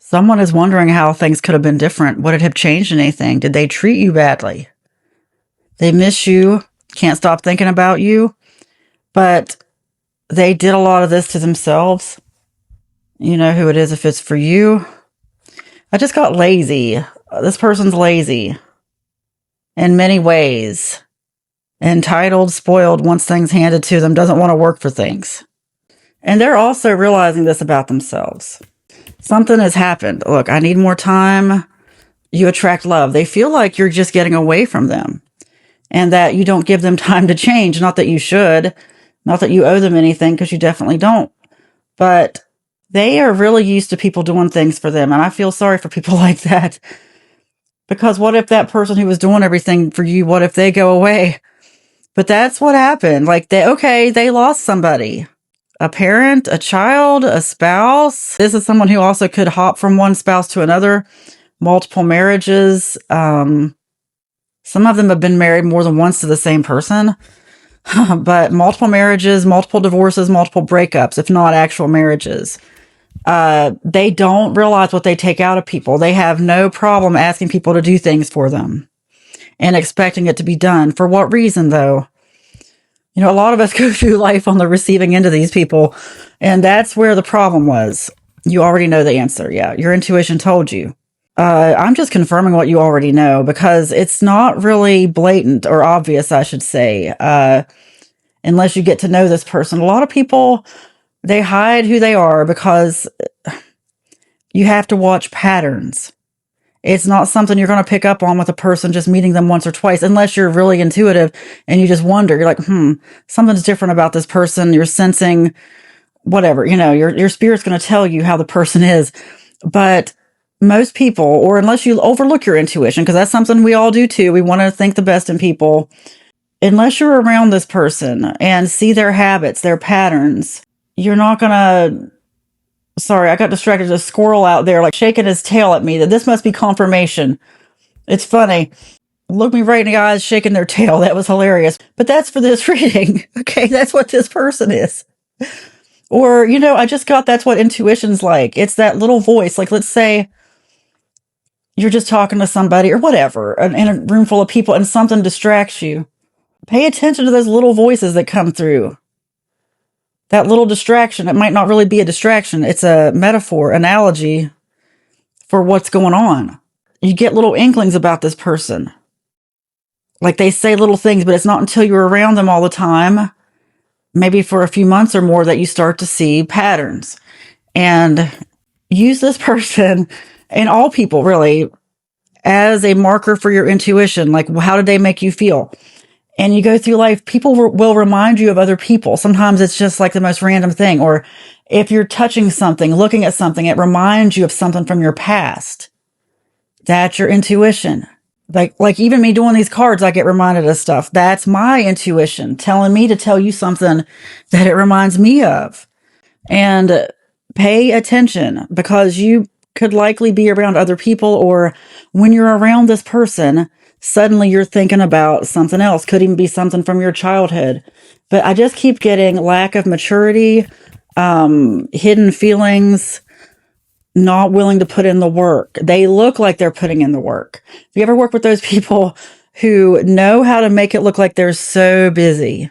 Someone is wondering how things could have been different. Would it have changed anything? Did they treat you badly? They miss you, can't stop thinking about you, but they did a lot of this to themselves. You know who it is if it's for you. I just got lazy. This person's lazy in many ways. Entitled, spoiled, wants things handed to them, doesn't want to work for things. And they're also realizing this about themselves. Something has happened. Look, I need more time. You attract love. They feel like you're just getting away from them and that you don't give them time to change. Not that you should, not that you owe them anything, because you definitely don't. But they are really used to people doing things for them. And I feel sorry for people like that. Because what if that person who was doing everything for you, what if they go away? But that's what happened. Like they lost somebody. A parent, a child, a spouse. This is someone who also could hop from one spouse to another. Multiple marriages. Some of them have been married more than once to the same person. But multiple marriages, multiple divorces, multiple breakups, if not actual marriages. They don't realize what they take out of people. They have no problem asking people to do things for them and expecting it to be done. For what reason, though? You know, a lot of us go through life on the receiving end of these people, and that's where the problem was. You already know the answer. Yeah, your intuition told you. I'm just confirming what you already know because it's not really blatant or obvious, I should say, unless you get to know this person. A lot of people, they hide who they are because you have to watch patterns. It's not something you're going to pick up on with a person just meeting them once or twice, unless you're really intuitive and you just wonder. You're like, something's different about this person. You're sensing whatever, your spirit's going to tell you how the person is. But most people, or unless you overlook your intuition, because that's something we all do too. We want to think the best in people. Unless you're around this person and see their habits, their patterns, you're not going to... Sorry, I got distracted. There's a squirrel out there, like shaking his tail at me. That this must be confirmation. It's funny. Look me right in the eyes, shaking their tail. That was hilarious. But that's for this reading. Okay, that's what this person is. Or, I just got that's what intuition's like. It's that little voice. Like, let's say you're just talking to somebody or whatever in a room full of people and something distracts you. Pay attention to those little voices that come through. That little distraction, it might not really be a distraction. It's a metaphor, analogy for what's going on. You get little inklings about this person. Like they say little things, but it's not until you're around them all the time, maybe for a few months or more, that you start to see patterns. And use this person, and all people really, as a marker for your intuition. Like, how did they make you feel? And you go through life, people will remind you of other people. Sometimes it's just like the most random thing. Or if you're touching something, looking at something, it reminds you of something from your past. That's your intuition. Like even me doing these cards, I get reminded of stuff. That's my intuition telling me to tell you something that it reminds me of. And pay attention, because you could likely be around other people, or when you're around this person, suddenly you're thinking about something else. Could even be something from your childhood. But I just keep getting lack of maturity, hidden feelings, not willing to put in the work. They look like they're putting in the work. Have you ever worked with those people who know how to make it look like they're so busy?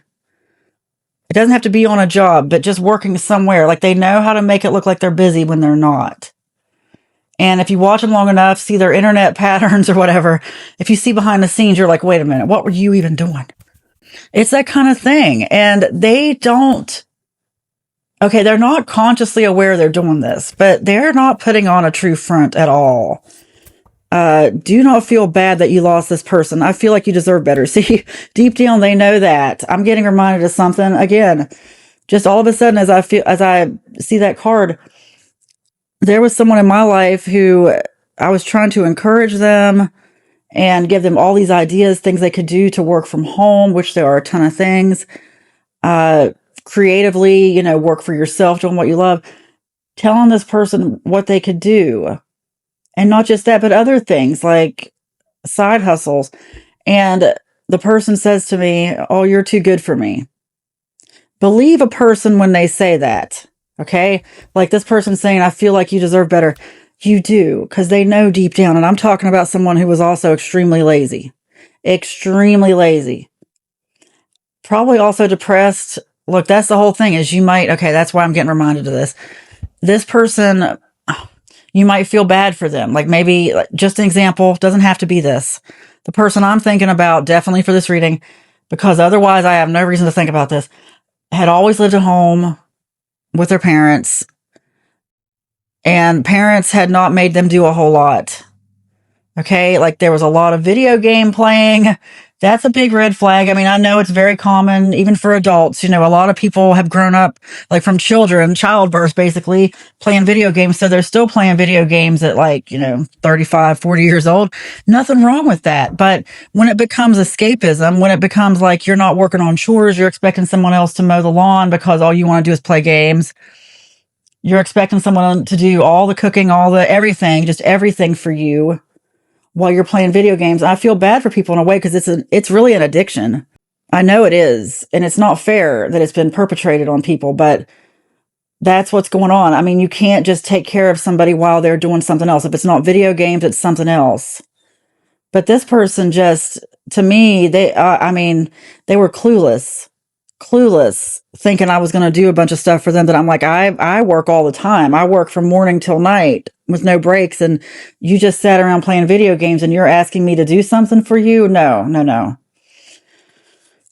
It doesn't have to be on a job, but just working somewhere. Like they know how to make it look like they're busy when they're not. And if you watch them long enough, see their internet patterns or whatever, if you see behind the scenes, you're like, wait a minute, what were you even doing? It's that kind of thing. And they don't, okay, they're not consciously aware they're doing this, but they're not putting on a true front at all. Do not feel bad that you lost this person. I feel like you deserve better. See, deep down, they know that. I'm getting reminded of something again. Just all of a sudden, as I see that card, there was someone in my life who I was trying to encourage them and give them all these ideas, things they could do to work from home, which there are a ton of things. Creatively, work for yourself, doing what you love. Telling this person what they could do. And not just that, but other things like side hustles. And the person says to me, oh, you're too good for me. Believe a person when they say that. Okay? Like this person saying, I feel like you deserve better. You do, because they know deep down. And I'm talking about someone who was also extremely lazy. Extremely lazy. Probably also depressed. Look, that's the whole thing is you might, okay, that's why I'm getting reminded of this. This person, you might feel bad for them. Like maybe, just an example, doesn't have to be this. The person I'm thinking about, definitely for this reading, because otherwise I have no reason to think about this, had always lived at home with their parents, and parents had not made them do a whole lot. Okay, like there was a lot of video game playing. That's a big red flag. I mean, I know it's very common, even for adults. You know, a lot of people have grown up, like from children, childbirth, basically, playing video games. So they're still playing video games at like, 35, 40 years old. Nothing wrong with that. But when it becomes escapism, when it becomes like you're not working on chores, you're expecting someone else to mow the lawn because all you want to do is play games. You're expecting someone to do all the cooking, all the everything, just everything for you while you're playing video games. I feel bad for people in a way because it's really an addiction. I know it is, and it's not fair that it's been perpetrated on people, but that's what's going on. I mean, you can't just take care of somebody while they're doing something else. If it's not video games, it's something else. But this person just, to me, they were clueless, thinking I was going to do a bunch of stuff for them that I'm like, I work all the time. I work from morning till night with no breaks. And you just sat around playing video games and you're asking me to do something for you? No.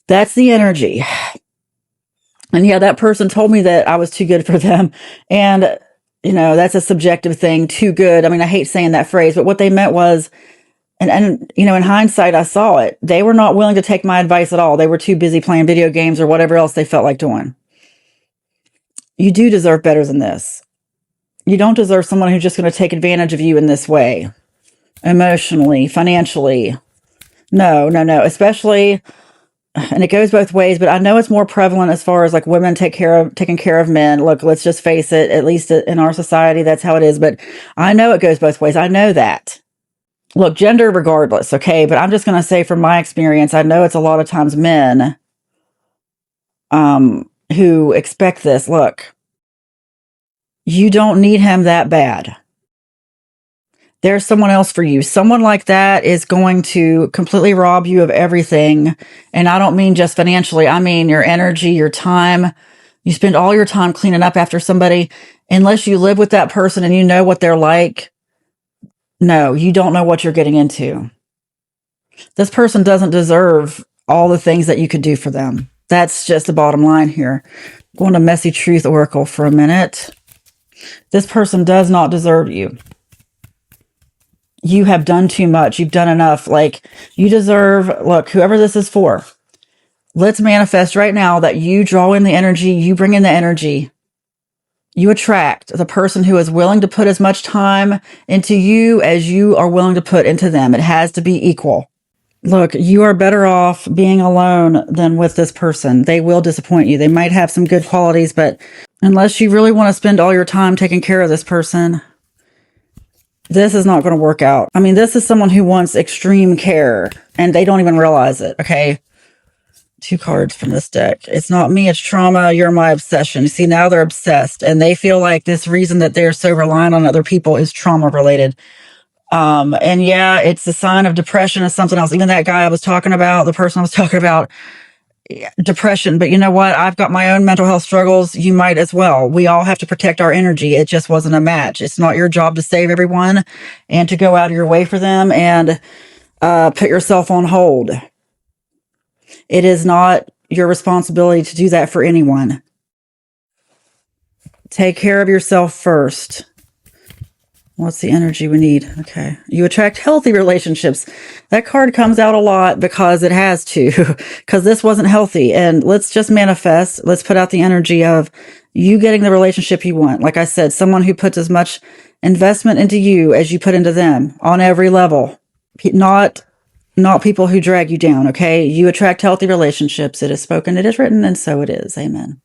That's the energy. And yeah, that person told me that I was too good for them. And, that's a subjective thing, too good. I mean, I hate saying that phrase, but what they meant was, and in hindsight, I saw it. They were not willing to take my advice at all. They were too busy playing video games or whatever else they felt like doing. You do deserve better than this. You don't deserve someone who's just going to take advantage of you in this way. Emotionally, financially. No. Especially, and it goes both ways, but I know it's more prevalent as far as like women taking care of men. Look, let's just face it, at least in our society, that's how it is. But I know it goes both ways. I know that. Look, gender regardless, okay? But I'm just going to say from my experience, I know it's a lot of times men who expect this. Look, you don't need him that bad. There's someone else for you. Someone like that is going to completely rob you of everything. And I don't mean just financially. I mean your energy, your time. You spend all your time cleaning up after somebody. Unless you live with that person and you know what they're like, no, you don't know what you're getting into. This person doesn't deserve all the things that you could do for them. That's just the bottom line here. Going to Messy Truth Oracle for a minute. This person does not deserve you. You have done too much. You've done enough. Like, you deserve, look, whoever this is for, let's manifest right now that you draw in the energy, you bring in the energy. You attract the person who is willing to put as much time into you as you are willing to put into them. It has to be equal. Look, you are better off being alone than with this person. They will disappoint you. They might have some good qualities, but unless you really want to spend all your time taking care of this person, this is not going to work out. I mean, this is someone who wants extreme care and they don't even realize it. Okay. 2 cards from this deck. It's not me, it's trauma. You're my obsession. See, now they're obsessed and they feel like this reason that they're so reliant on other people is trauma related. And yeah, it's a sign of depression or something else. Even that guy I was talking about, the person I was talking about, depression. But you know what? I've got my own mental health struggles. You might as well. We all have to protect our energy. It just wasn't a match. It's not your job to save everyone and to go out of your way for them and put yourself on hold. It is not your responsibility to do that for anyone. Take care of yourself first. What's the energy we need? Okay. You attract healthy relationships. That card comes out a lot because it has to, because this wasn't healthy. And let's just manifest. Let's put out the energy of you getting the relationship you want. Like I said, someone who puts as much investment into you as you put into them on every level. Not people who drag you down, okay? You attract healthy relationships. It is spoken, it is written, and so it is. Amen.